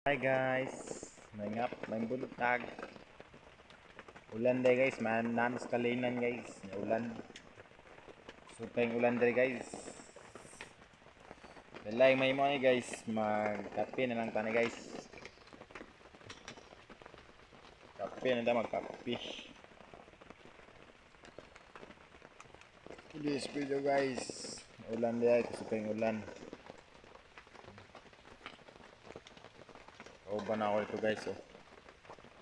Hi guys, may buntag. Ulan day guys, nanas kalinan guys, ulan. Supeng ulan day guys. Dalay may mo ni guys, magkape na lang tani guys. Kape na tayo magkape. This video guys, ulan day, supeng ulan. Kauban ako ito guys oh.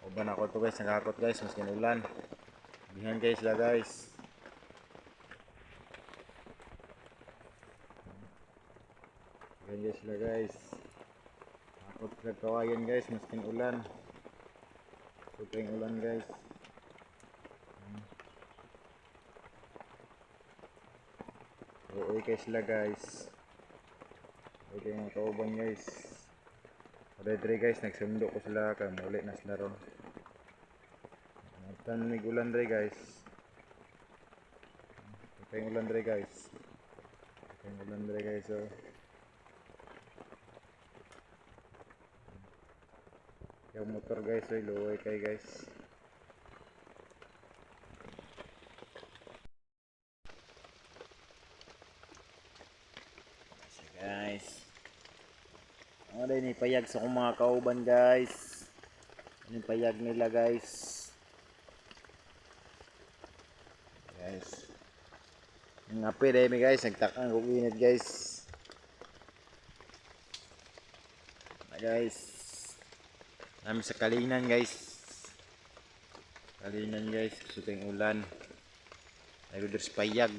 Kauban ako ito guys, nakakot guys, maskin ulan. Bihan guys la guys. Bihan guys la guys. Nakakot sa kawayan guys, maskin ulan. Supeng ulan guys. Okay sila guys. Okay mga kauban guys. Dre guys, nagsundo ko sila kaya muli na sila ron. Nagtanig ulan dre guys. Okay ulan dre guys. Okay ulan dre guys oh. Yung motor guys oh, luway kay guys. Guys. Ano din ipayag sa akong mga kauban guys. Ano payag nila guys. Guys. Ang api dahil guys, nagtakang kong init guys. Guys. Namin sa kalinan guys. Kalinan guys, suting ulan. Ay sa payag.